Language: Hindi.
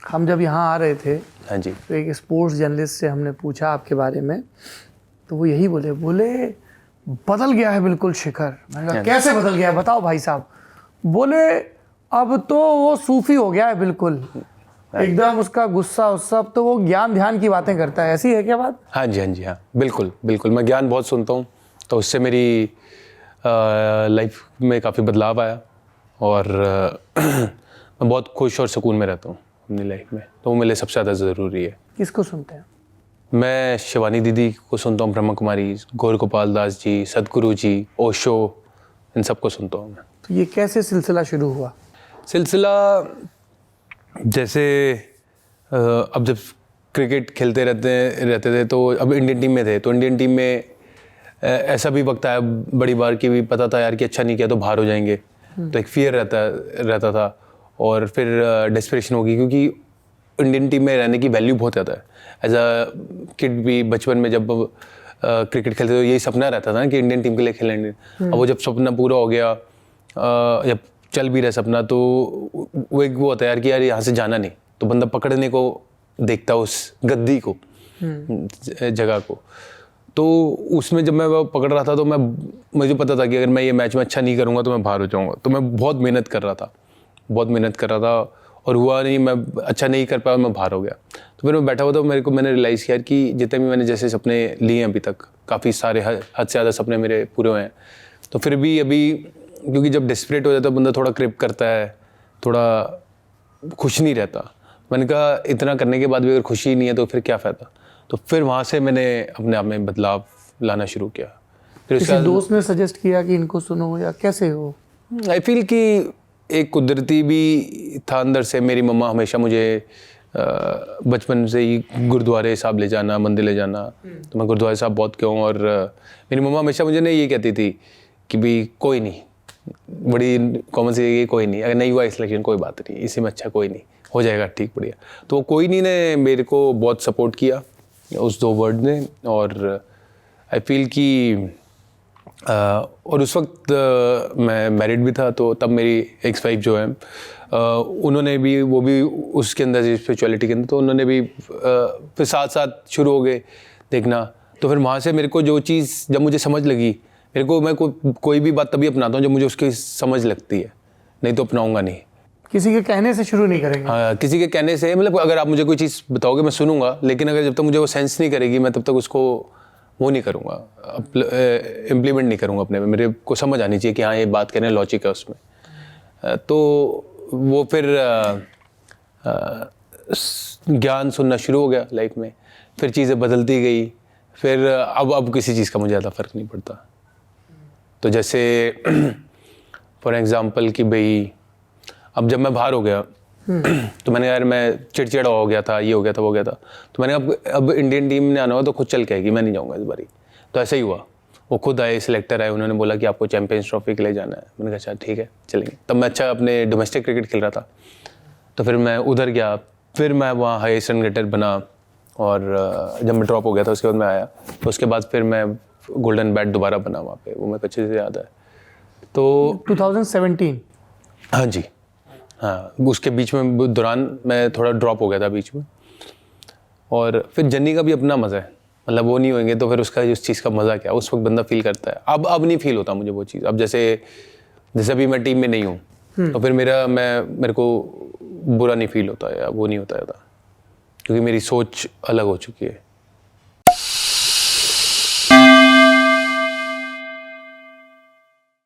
हम जब यहाँ आ रहे थे, हाँ जी, तो एक स्पोर्ट्स जर्नलिस्ट से हमने पूछा आपके बारे में, तो वो यही बोले बदल गया है बिल्कुल शिखर। मैंने कहा कैसे बदल गया है, बताओ भाई साहब। बोले अब तो वो सूफी हो गया है बिल्कुल, एकदम उसका गुस्सा उस्सा, अब तो वो ज्ञान ध्यान की बातें करता है। ऐसी है क्या बात? हाँ जी, हाँ जी, हाँ बिल्कुल बिल्कुल। मैं ज्ञान बहुत सुनता हूँ, तो उससे मेरी लाइफ में काफ़ी बदलाव आया और मैं बहुत खुश और सुकून में रहता हूँ अपनी लाइफ में, तो वो मेरे लिए सबसे ज़्यादा ज़रूरी है। किसको सुनते हैं? मैं शिवानी दीदी को सुनता हूँ, ब्रह्मा कुमारी, गौर गोपाल दास जी, सदगुरु जी, ओशो, इन सबको सुनता हूँ मैं। तो ये कैसे सिलसिला शुरू हुआ? सिलसिला जैसे अब जब क्रिकेट खेलते रहते थे, तो अब इंडियन टीम में थे, तो इंडियन टीम में ऐसा भी वक्त आया बड़ी बार कि भी पता था यार कि अच्छा नहीं किया तो बाहर हो जाएंगे, तो एक फियर रहता था। और फिर डेस्परेशन होगी, क्योंकि इंडियन टीम में रहने की वैल्यू बहुत ज़्यादा है। एज अ किड भी बचपन में जब क्रिकेट खेलते तो यही सपना रहता था ना कि इंडियन टीम के लिए खेलेंगे। अब वो जब सपना पूरा हो गया, जब चल भी रहा सपना, तो वो एक वो होता है यार कि यार यहाँ से जाना नहीं, तो बंदा पकड़ने को देखता उस गद्दी को, जगह को। तो उसमें जब मैं वो पकड़ रहा था, तो मुझे पता था कि अगर मैं ये मैच में अच्छा नहीं करूँगा तो मैं बाहर हो जाऊँगा। तो मैं बहुत मेहनत कर रहा था और हुआ नहीं, मैं अच्छा नहीं कर पाया, मैं बाहर हो गया। तो फिर मैं बैठा हुआ था, मैंने रियलाइज़ किया कि जितने भी मैंने जैसे सपने लिए हैं अभी तक, काफ़ी सारे हद से ज़्यादा सपने मेरे पूरे हुए हैं। तो फिर भी अभी, क्योंकि जब डिस्परेट हो जाता है बंदा, थोड़ा क्रिप करता है, थोड़ा खुश नहीं रहता। मैंने कहा इतना करने के बाद भी अगर खुशी नहीं है तो फिर क्या फ़ायदा। तो फिर वहाँ से मैंने अपने आप में बदलाव लाना शुरू किया। फिर किसी दोस्त ने सजेस्ट किया कि इनको सुनो, या कैसे हो? आई फील कि एक कुदरती भी था अंदर से। मेरी मम्मा हमेशा मुझे बचपन से ही गुरुद्वारे साहब ले जाना, मंदिर ले जाना, तो मैं गुरुद्वारे साहब बहुत क्यों। और मेरी मम्मा हमेशा मुझे ने ये कहती थी कि भी कोई नहीं, बड़ी कॉमन सी ये कोई नहीं, अगर नहीं हुआ सिलेक्शन कोई बात नहीं, इसी में अच्छा कोई नहीं, हो जाएगा ठीक, बढ़िया। तो वो कोई नहीं ने मेरे को बहुत सपोर्ट किया उस 2 वर्ड ने। और आई फील कि और उस वक्त मैं मैरिड भी था, तो तब मेरी एक्स वाइफ जो है, उन्होंने भी, वो भी उसके अंदर स्पिरिचुअलिटी के अंदर, तो उन्होंने भी फिर साथ साथ शुरू हो गए देखना। तो फिर वहाँ से मेरे को जो चीज़ जब मुझे समझ लगी, मेरे को मैं कोई भी बात तभी अपनाता हूँ जब मुझे उसकी समझ लगती है, नहीं तो अपनाऊंगा नहीं। किसी के कहने से शुरू नहीं करेंगे? हाँ, किसी के कहने से, मतलब अगर आप मुझे कोई चीज़ बताओगे मैं सुनूंगा, लेकिन अगर जब तक मुझे वो सेंस नहीं करेगी, मैं तब तक उसको वो नहीं करूँगा, इम्प्लीमेंट नहीं करूँगा अपने में। मेरे को समझ आनी चाहिए कि हाँ ये बात कहने लॉजिक है उसमें। तो वो फिर ज्ञान सुनना शुरू हो गया लाइफ में, फिर चीज़ें बदलती गई। फिर अब किसी चीज़ का मुझे ज़्यादा फ़र्क नहीं पड़ता। तो जैसे फॉर एग्ज़ाम्पल कि भाई अब जब मैं बाहर हो गया, तो मैंने यार मैं चिड़चिड़ा हो गया था, ये हो गया था, वो हो गया था, तो मैंने अब इंडियन टीम ने आना होगा तो खुद चल के आएगी, मैं नहीं जाऊँगा इस बारी। तो ऐसा ही हुआ, वो खुद आए, सिलेक्टर आए, उन्होंने बोला कि आपको चैंपियंस ट्रॉफी के लिए जाना है। मैंने कहा अच्छा ठीक है चलेंगे। तब मैं अच्छा अपने डोमेस्टिक क्रिकेट खेल रहा था, तो फिर मैं उधर गया, फिर मैं वहाँ हाईएस्ट रन गेटर बना। और जब मैं ड्रॉप हो गया था उसके बाद मैं आया, तो उसके बाद फिर मैं गोल्डन बैट दोबारा बना वहाँ पे, वो मेरे को अच्छे से याद है। तो 2017? हाँ जी, हाँ, उसके बीच में दौरान मैं थोड़ा ड्रॉप हो गया था बीच में। और फिर जर्नी का भी अपना मज़ा है, मतलब वो नहीं होंगे तो फिर उसका उस चीज़ का मज़ा क्या, उस वक्त बंदा फील करता है। अब नहीं फील होता मुझे वो चीज़। अब जैसे अभी मैं टीम में नहीं हूँ, तो फिर मेरे को बुरा नहीं फील होता है, या वो नहीं होता है, क्योंकि मेरी सोच अलग हो चुकी है।